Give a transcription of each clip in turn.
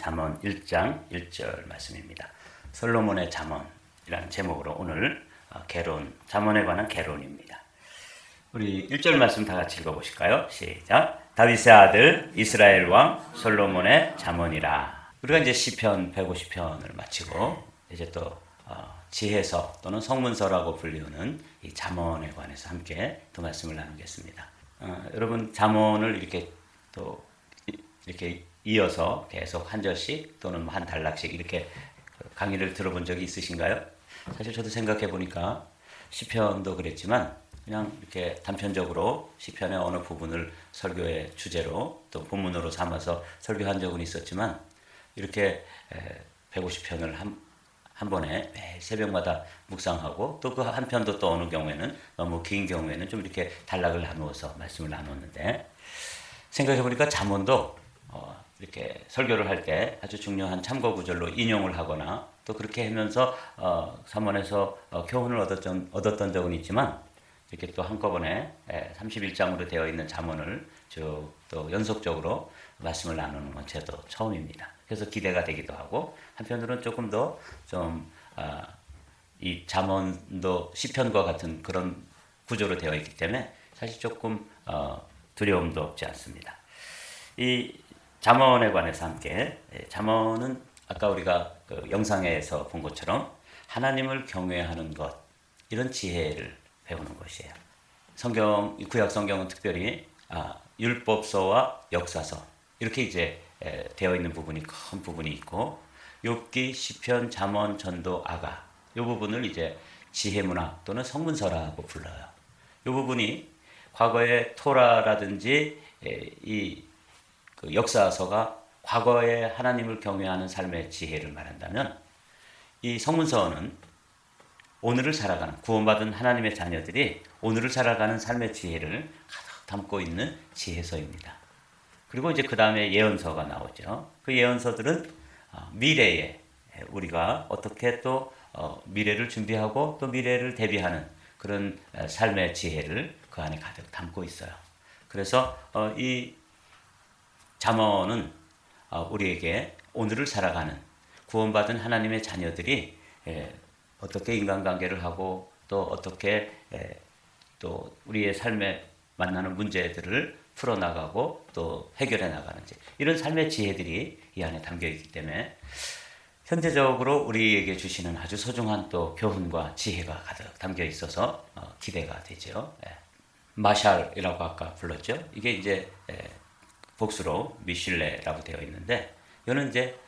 잠언 1장 1절 말씀입니다. 솔로몬의 잠언이라는 제목으로 오늘 개론, 잠언에 관한 개론입니다. 우리 1절 말씀 다 같이 읽어보실까요? 시작. 다윗의 아들 이스라엘 왕 솔로몬의 잠언이라. 우리가 이제 시편 150편을 마치고 이제 또 지혜서 또는 성문서라고 불리우는 이 잠언에 관해서 함께 또 말씀을 나누겠습니다. 여러분 잠언을 이렇게 이어서 계속 한 절씩 또는 한 단락씩 이렇게 강의를 들어본 적이 있으신가요? 사실 저도 생각해 보니까 시편도 그랬지만 그냥 이렇게 단편적으로 시편의 어느 부분을 설교의 주제로 또 본문으로 삼아서 설교한 적은 있었지만 이렇게 150편을 한 번에 매일 새벽마다 묵상하고 또 그 한 편도 또 어느 경우에는 너무 긴 경우에는 좀 이렇게 단락을 나누어서 말씀을 나눴는데 생각해 보니까 잠언도 이렇게 설교를 할 때 아주 중요한 참고 구절로 인용을 하거나 또 그렇게 하면서 잠언에서 교훈을 얻었던 적은 있지만 이렇게 또 한꺼번에 31장으로 되어 있는 잠언을 쭉 또 연속적으로 말씀을 나누는 건 저도 처음입니다. 그래서 기대가 되기도 하고 한편으로는 조금 더 좀 이 잠언도 시편과 같은 그런 구조로 되어 있기 때문에 사실 조금 두려움도 없지 않습니다. 이 잠언에 관해서 함께 잠언은 아까 우리가 그 영상에서 본 것처럼 하나님을 경외하는 것 이런 지혜를 배우는 것이에요. 구약 성경은 특별히 율법서와 역사서 이렇게 이제 되어 있는 부분이 큰 부분이 있고 욥기, 시편, 잠언, 전도, 아가 이 부분을 이제 지혜문학 또는 성문서라고 불러요. 이 부분이 과거의 토라라든지 그 역사서가 과거에 하나님을 경외하는 삶의 지혜를 말한다면 이 성문서는 오늘을 살아가는 구원받은 하나님의 자녀들이 오늘을 살아가는 삶의 지혜를 가득 담고 있는 지혜서입니다. 그리고 이제 그 다음에 예언서가 나오죠. 그 예언서들은 미래에 우리가 어떻게 또 미래를 준비하고 또 미래를 대비하는 그런 삶의 지혜를 그 안에 가득 담고 있어요. 그래서 이 잠언은 우리에게 오늘을 살아가는 구원받은 하나님의 자녀들이 어떻게 인간관계를 하고 또 어떻게 또 우리의 삶에 만나는 문제들을 풀어나가고 또 해결해 나가는지 이런 삶의 지혜들이 이 안에 담겨 있기 때문에 현재적으로 우리에게 주시는 아주 소중한 또 교훈과 지혜가 가득 담겨 있어서 기대가 되죠. 마샬이라고 아까 불렀죠. 이게 이제 복수로 미슐레라고 되어 있는데 이거는 이제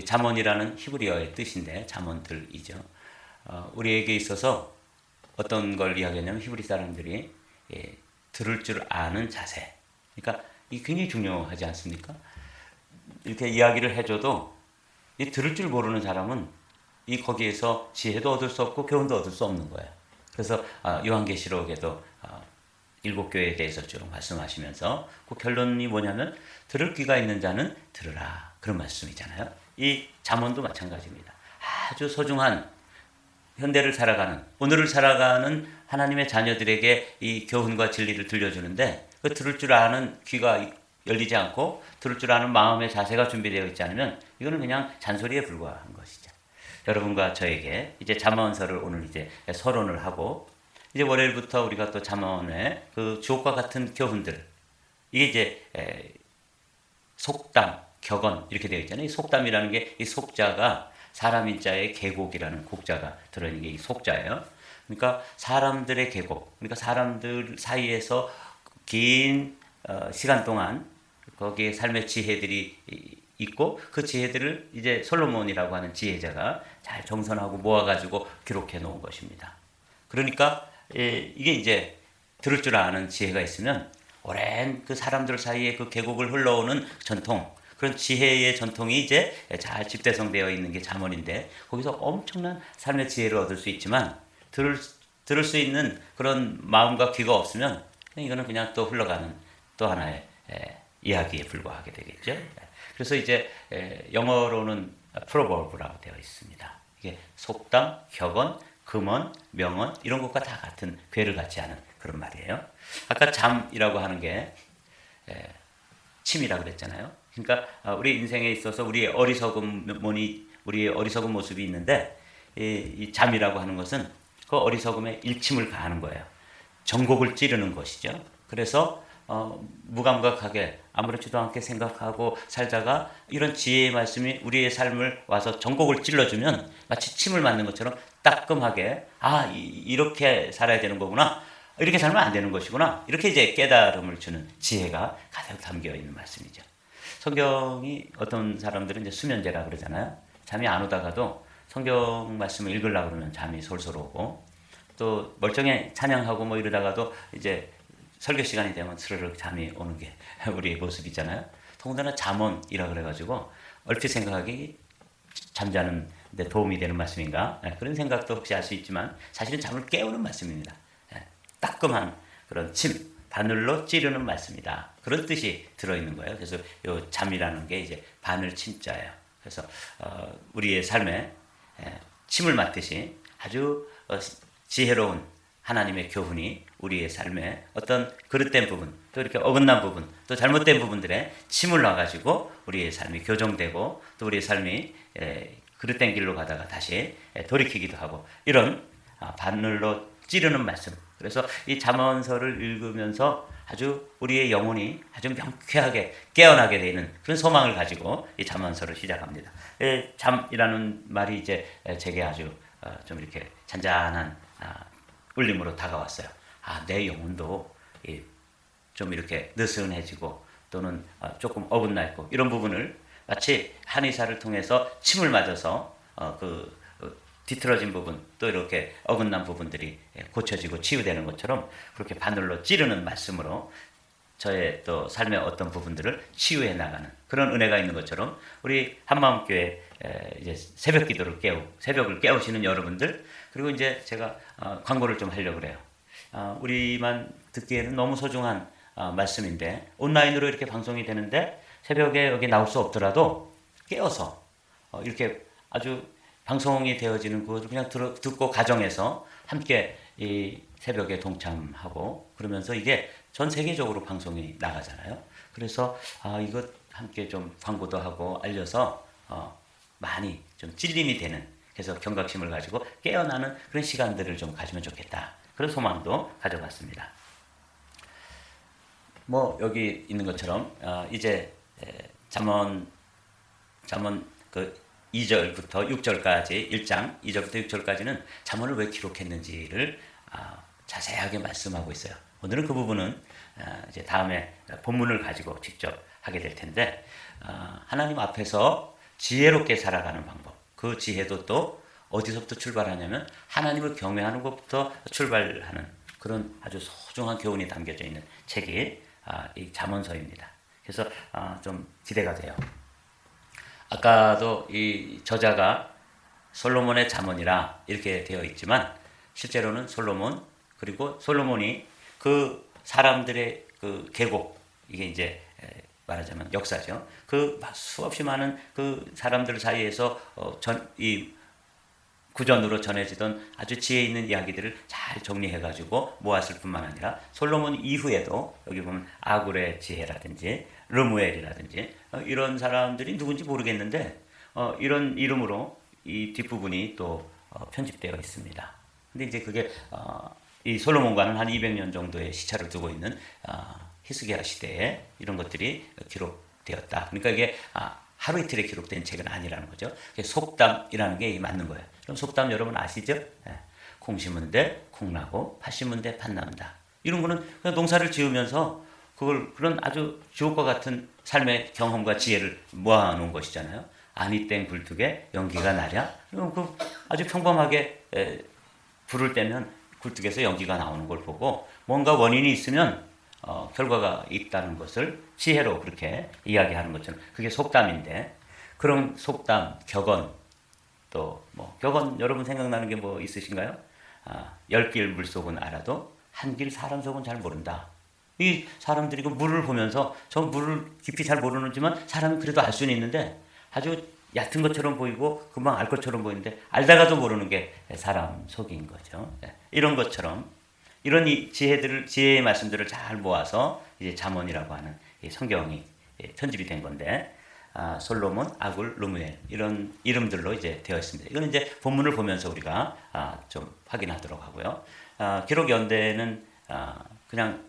잠언이라는 히브리어의 뜻인데 잠언들이죠. 우리에게 있어서 어떤 걸 이야기하냐면 히브리 사람들이 들을 줄 아는 자세. 그러니까 이게 굉장히 중요하지 않습니까? 이렇게 이야기를 해줘도 이 들을 줄 모르는 사람은 거기에서 지혜도 얻을 수 없고 교훈도 얻을 수 없는 거예요. 그래서 요한계시록에도 7교회에 대해서 쭉 말씀하시면서 그 결론이 뭐냐면 들을 귀가 있는 자는 들으라 그런 말씀이잖아요. 이 잠언도 마찬가지입니다. 아주 소중한 현대를 살아가는 오늘을 살아가는 하나님의 자녀들에게 이 교훈과 진리를 들려주는데 그 들을 줄 아는 귀가 열리지 않고 들을 줄 아는 마음의 자세가 준비되어 있지 않으면 이거는 그냥 잔소리에 불과한 것이죠. 여러분과 저에게 이제 잠언서를 오늘 이제 서론을 하고 이제 월요일부터 우리가 또 잠언의 그 주옥과 같은 교훈들 이게 이제 속담, 격언 이렇게 되어 있잖아요. 이 속담이라는 게 이 속자가 사람 인자의 계곡이라는 곡자가 들어있는 게 이 속자예요. 그러니까 사람들의 계곡, 그러니까 사람들 사이에서 긴 시간 동안 거기에 삶의 지혜들이 있고 그 지혜들을 이제 솔로몬이라고 하는 지혜자가 잘 정선하고 모아가지고 기록해 놓은 것입니다. 그러니까 이게 이제 들을 줄 아는 지혜가 있으면 오랜 그 사람들 사이에 그 계곡을 흘러오는 전통 그런 지혜의 전통이 이제 잘 집대성되어 있는 게 잠언인데 거기서 엄청난 삶의 지혜를 얻을 수 있지만 들을 수 있는 그런 마음과 귀가 없으면 이거는 그냥 또 흘러가는 또 하나의 이야기에 불과하게 되겠죠. 그래서 이제 영어로는 proverb라고 되어 있습니다. 이게 속담, 격언, 금언, 명언 이런 것과 다 같은 괴를 갖지 않은 그런 말이에요. 아까 잠이라고 하는 게 침이라고 그랬잖아요. 그러니까 우리 인생에 있어서 우리의 어리석은 모습이 있는데 이 잠이라고 하는 것은 그 어리석음에 일침을 가하는 거예요. 전곡을 찌르는 것이죠. 그래서 무감각하게 아무렇지도 않게 생각하고 살다가 이런 지혜의 말씀이 우리의 삶을 와서 전곡을 찔러주면 마치 침을 맞는 것처럼 따끔하게 이렇게 살아야 되는 거구나, 이렇게 살면 안 되는 것이구나, 이렇게 이제 깨달음을 주는 지혜가 가득 담겨 있는 말씀이죠. 성경이 어떤 사람들은 이제 수면제라 그러잖아요. 잠이 안 오다가도 성경 말씀을 읽으려고 그러면 잠이 솔솔 오고, 또 멀쩡히 찬양하고 뭐 이러다가도 이제 설교 시간이 되면 스르륵 잠이 오는 게 우리의 모습이잖아요. 더군다나 잠언이라 그래가지고 얼핏 생각하기 잠자는 데 도움이 되는 말씀인가? 그런 생각도 혹시 할 수 있지만 사실은 잠을 깨우는 말씀입니다. 따끔한 그런 침, 바늘로 찌르는 말씀이다. 그런 뜻이 들어있는 거예요. 그래서 요 잠이라는 게 이제 바늘 침자예요. 그래서 우리의 삶에 침을 맞듯이 아주 지혜로운 하나님의 교훈이 우리의 삶에 어떤 그릇된 부분, 또 이렇게 어긋난 부분, 또 잘못된 부분들에 침을 놔가지고 우리의 삶이 교정되고, 또 우리의 삶이 그릇된 길로 가다가 다시 돌이키기도 하고, 이런 바늘로 찌르는 말씀. 그래서 이 잠언서를 읽으면서 아주 우리의 영혼이 아주 명쾌하게 깨어나게 되는 그런 소망을 가지고 이 잠언서를 시작합니다. 잠이라는 말이 이제 제게 아주 좀 이렇게 잔잔한 울림으로 다가왔어요. 내 영혼도 좀 이렇게 느슨해지고 또는 조금 어긋나 있고, 이런 부분을 마치 한의사를 통해서 침을 맞아서 뒤틀어진 부분, 또 이렇게 어긋난 부분들이 고쳐지고 치유되는 것처럼 그렇게 바늘로 찌르는 말씀으로 저의 또 삶의 어떤 부분들을 치유해 나가는 그런 은혜가 있는 것처럼, 우리 한마음교회 이제 새벽을 깨우시는 여러분들, 그리고 이제 제가 광고를 좀 하려고 그래요. 우리만 듣기에는 너무 소중한 말씀인데, 온라인으로 이렇게 방송이 되는데 새벽에 여기 나올 수 없더라도 깨어서 이렇게 아주 방송이 되어지는 것을 그냥 듣고 가정에서 함께 이 새벽에 동참하고, 그러면서 이게 전 세계적으로 방송이 나가잖아요. 그래서 이것 함께 좀 광고도 하고 알려서 많이 좀 찔림이 되는, 그래서 경각심을 가지고 깨어나는 그런 시간들을 좀 가지면 좋겠다, 그런 소망도 가져봤습니다. 뭐 여기 있는 것처럼 이제 잠언 2절부터 6절까지 1장 2절부터 6절까지는 잠언을 왜 기록했는지를 자세하게 말씀하고 있어요. 오늘은 그 부분은 이제 다음에 본문을 가지고 직접 하게 될 텐데, 하나님 앞에서 지혜롭게 살아가는 방법, 그 지혜도 또 어디서부터 출발하냐면 하나님을 경외하는 것부터 출발하는 그런 아주 소중한 교훈이 담겨져 있는 책이 이 잠언서입니다. 그래서 좀 기대가 돼요. 아까도 이 저자가 솔로몬의 잠언이라 이렇게 되어 있지만, 실제로는 솔로몬, 그리고 솔로몬이 그 사람들의 그 계곡, 이게 이제 말하자면 역사죠. 그 수없이 많은 그 사람들 사이에서 이 구전으로 전해지던 아주 지혜 있는 이야기들을 잘 정리해가지고 모았을 뿐만 아니라, 솔로몬 이후에도 여기 보면 아굴의 지혜라든지 르무엘이라든지 이런 사람들이 누군지 모르겠는데 이런 이름으로 이 뒷부분이 또 편집되어 있습니다. 근데 이제 그게 이 솔로몬과는 한 200년 정도의 시차를 두고 있는 히스기야 시대에 이런 것들이 기록되었다. 그러니까 이게 하루 이틀에 기록된 책은 아니라는 거죠. 속담이라는 게 맞는 거예요. 그럼 속담 여러분 아시죠? 콩 심은 데 콩 나고 팥 심은 데 팥 난다. 이런 거는 그냥 농사를 지으면서 그런 아주 주옥과 같은 삶의 경험과 지혜를 모아놓은 것이잖아요. 아니 땡 굴뚝에 연기가 나랴? 그 아주 평범하게 불을 떼면 굴뚝에서 연기가 나오는 걸 보고 뭔가 원인이 있으면 결과가 있다는 것을 지혜로 그렇게 이야기하는 것처럼, 그게 속담인데, 그런 속담, 격언, 또 뭐 격언 여러분 생각나는 게 뭐 있으신가요? 10길 물속은 알아도 한 길 사람 속은 잘 모른다. 이 사람들이 그 물을 보면서 저 물을 깊이 잘 모르지만 사람이 그래도 알 수는 있는데 아주 얕은 것처럼 보이고 금방 알 것처럼 보이는데 알다가도 모르는 게 사람 속인 거죠. 이런 것처럼 이런 지혜의 말씀들을 잘 모아서 이제 잠언이라고 하는 이 성경이 편집이 된 건데 솔로몬, 아굴, 루무엘 이런 이름들로 이제 되어 있습니다. 이거는 이제 본문을 보면서 우리가 좀 확인하도록 하고요. 기록 연대는 그냥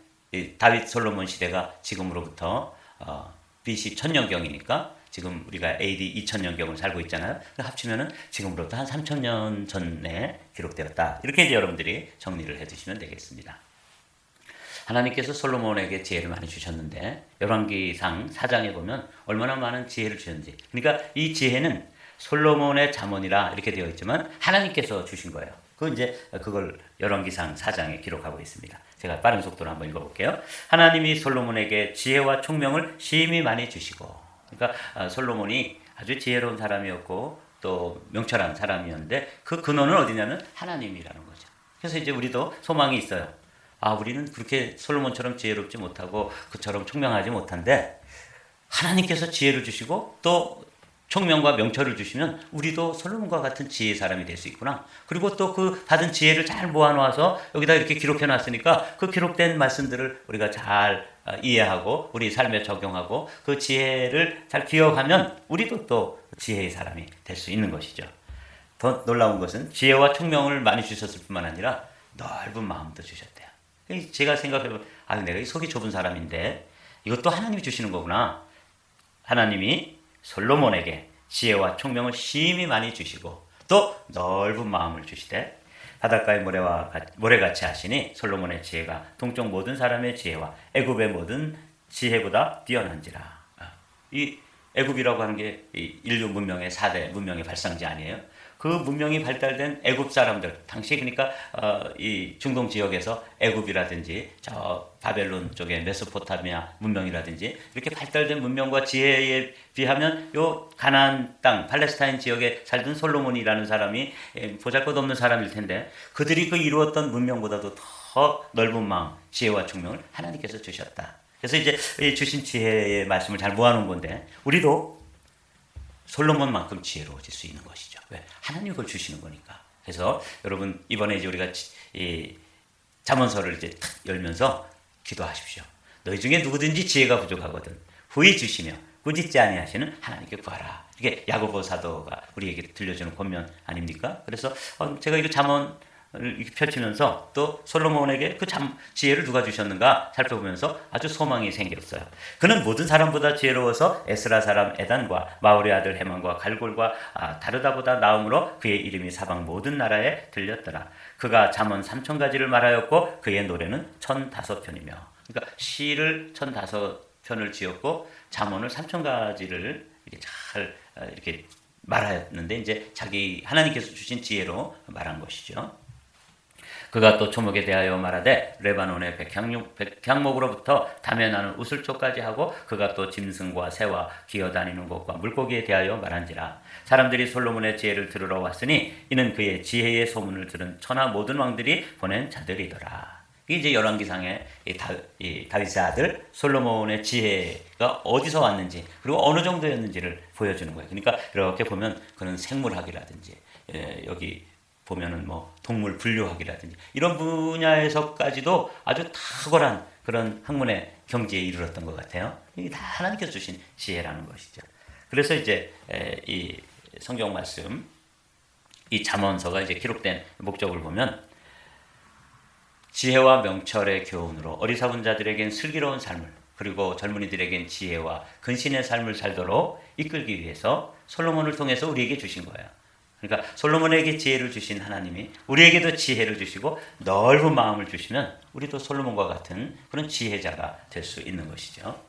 다윗 솔로몬 시대가 지금으로부터 BC 1000년경이니까 지금 우리가 AD 2000년경을 살고 있잖아요. 합치면은 지금으로부터 한 3000년 전에 기록되었다. 이렇게 이제 여러분들이 정리를 해두시면 되겠습니다. 하나님께서 솔로몬에게 지혜를 많이 주셨는데 열왕기상 4장에 보면 얼마나 많은 지혜를 주셨는지. 그러니까 이 지혜는 솔로몬의 잠언이라 이렇게 되어 있지만 하나님께서 주신 거예요. 그걸 열왕기상 4장에 기록하고 있습니다. 제가 빠른 속도로 한번 읽어볼게요. 하나님이 솔로몬에게 지혜와 총명을 심히 많이 주시고, 그러니까 솔로몬이 아주 지혜로운 사람이었고 또 명철한 사람이었는데 그 근원은 어디냐면 하나님이라는 거죠. 그래서 이제 우리도 소망이 있어요. 우리는 그렇게 솔로몬처럼 지혜롭지 못하고 그처럼 총명하지 못한데 하나님께서 지혜를 주시고 또 총명과 명철을 주시면 우리도 솔로몬과 같은 지혜의 사람이 될 수 있구나. 그리고 또 그 받은 지혜를 잘 모아놓아서 여기다 이렇게 기록해 놨으니까 그 기록된 말씀들을 우리가 잘 이해하고 우리 삶에 적용하고 그 지혜를 잘 기억하면 우리도 또 지혜의 사람이 될 수 있는 것이죠. 더 놀라운 것은 지혜와 총명을 많이 주셨을 뿐만 아니라 넓은 마음도 주셨대요. 제가 생각해보면 내가 속이 좁은 사람인데 이것도 하나님이 주시는 거구나. 하나님이 솔로몬에게 지혜와 총명을 심히 많이 주시고 또 넓은 마음을 주시되 바닷가의 모래같이 하시니 솔로몬의 지혜가 동쪽 모든 사람의 지혜와 애굽의 모든 지혜보다 뛰어난지라. 이 애굽이라고 하는 게 인류 문명의 4대 문명의 발상지 아니에요? 그 문명이 발달된 애굽 사람들, 당시 그러니까 이 중동 지역에서 애굽이라든지 저 바벨론 쪽의 메소포타미아 문명이라든지 이렇게 발달된 문명과 지혜에 비하면 요 가나안 땅 팔레스타인 지역에 살던 솔로몬이라는 사람이 보잘것없는 사람일 텐데 그들이 그 이루었던 문명보다도 더 넓은 마음, 지혜와 총명을 하나님께서 주셨다. 그래서 이제 주신 지혜의 말씀을 잘 모아놓은 건데 우리도 솔로몬만큼 지혜로워질 수 있는 것이죠. 왜? 하나님이 그걸 주시는 거니까. 그래서 여러분 이번에 이제 우리가 이 잠언서를 이제 탁 열면서 기도하십시오. 너희 중에 누구든지 지혜가 부족하거든 후히 주시며 꾸짖지 아니하시는 하나님께 구하라. 이게 야고보 사도가 우리에게 들려주는 권면 아닙니까? 그래서 제가 이거 잠언을 이렇게 펼치면서 또 솔로몬에게 그 지혜를 누가 주셨는가 살펴보면서 아주 소망이 생겼어요. 그는 모든 사람보다 지혜로워서 에스라 사람 에단과 마울의 아들 헤만과 갈골과 다르다보다 나음으로 그의 이름이 사방 모든 나라에 들렸더라. 그가 잠언 3000가지를 말하였고 그의 노래는 1005편이며 그러니까 시를 1005편을 지었고 잠언을 3000가지를 이렇게 잘 이렇게 말하였는데 이제 자기 하나님께서 주신 지혜로 말한 것이죠. 그가 또 초목에 대하여 말하되 레바논의 백향목으로부터 담에 나는 우슬초까지 하고 그가 또 짐승과 새와 기어다니는 곳과 물고기에 대하여 말한지라. 사람들이 솔로몬의 지혜를 들으러 왔으니 이는 그의 지혜의 소문을 들은 천하 모든 왕들이 보낸 자들이더라. 이게 이제 열왕기상의 다윗의 아들 솔로몬의 지혜가 어디서 왔는지 그리고 어느 정도였는지를 보여주는 거예요. 그러니까 이렇게 보면 그는 생물학이라든지 여기 보면은 뭐 동물 분류학이라든지 이런 분야에서까지도 아주 탁월한 그런 학문의 경지에 이르렀던 것 같아요. 이게 다 하나님께서 주신 지혜라는 것이죠. 그래서 이제 이 성경 말씀, 이 잠언서가 이제 기록된 목적을 보면 지혜와 명철의 교훈으로 어리석은 자들에겐 슬기로운 삶을 그리고 젊은이들에겐 지혜와 근신의 삶을 살도록 이끌기 위해서 솔로몬을 통해서 우리에게 주신 거예요. 그러니까 솔로몬에게 지혜를 주신 하나님이 우리에게도 지혜를 주시고 넓은 마음을 주시면 우리도 솔로몬과 같은 그런 지혜자가 될 수 있는 것이죠.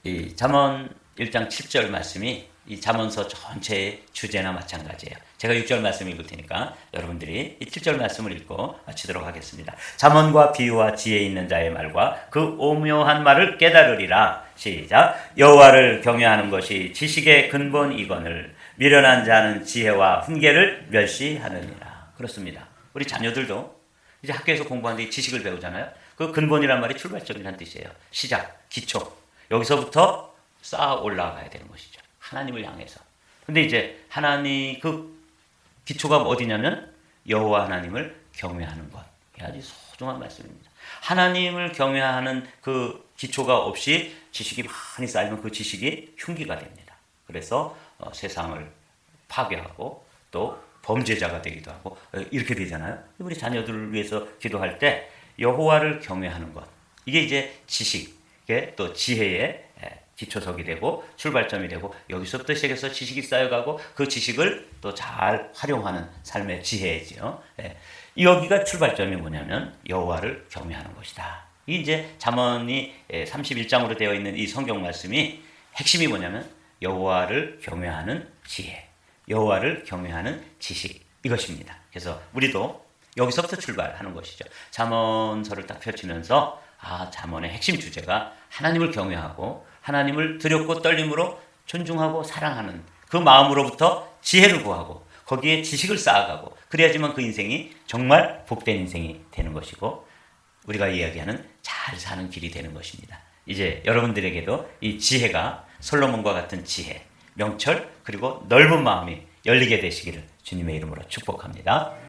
이 잠언 1장 7절 말씀이 이 잠언서 전체의 주제나 마찬가지예요. 제가 6절 말씀 읽을 테니까 여러분들이 이 7절 말씀을 읽고 마치도록 하겠습니다. 잠언과 비유와 지혜 있는 자의 말과 그 오묘한 말을 깨달으리라. 시작. 여호와를 경외하는 것이 지식의 근본이거늘 미련한 자는 지혜와 훈계를 멸시하느니라. 그렇습니다. 우리 자녀들도 이제 학교에서 공부하는데 지식을 배우잖아요. 그 근본이란 말이 출발점이라는 뜻이에요. 시작, 기초. 여기서부터 쌓아 올라가야 되는 것이죠. 하나님을 향해서. 근데 이제 하나님 그 기초가 어디냐면 여호와 하나님을 경외하는 것. 이게 아주 소중한 말씀입니다. 하나님을 경외하는 그 기초가 없이 지식이 많이 쌓이면 그 지식이 흉기가 됩니다. 그래서 세상을 파괴하고 또 범죄자가 되기도 하고 이렇게 되잖아요. 우리 자녀들을 위해서 기도할 때 여호와를 경외하는 것, 이게 이제 지식의 또 지혜의 기초석이 되고 출발점이 되고, 여기서부터 시작해서 지식이 쌓여가고 그 지식을 또 잘 활용하는 삶의 지혜죠. 여기가 출발점이 뭐냐면 여호와를 경외하는 것이다. 이 이제 잠언이 31장으로 되어 있는 이 성경 말씀이 핵심이 뭐냐면 여호와를 경외하는 지혜, 여호와를 경외하는 지식, 이것입니다. 그래서 우리도 여기서부터 출발하는 것이죠. 잠언서를 딱 펼치면서 잠언의 핵심 주제가 하나님을 경외하고 하나님을 두렵고 떨림으로 존중하고 사랑하는 그 마음으로부터 지혜를 구하고 거기에 지식을 쌓아가고, 그래야지만 그 인생이 정말 복된 인생이 되는 것이고 우리가 이야기하는 잘 사는 길이 되는 것입니다. 이제 여러분들에게도 이 지혜가 솔로몬과 같은 지혜, 명철, 그리고 넓은 마음이 열리게 되시기를 주님의 이름으로 축복합니다.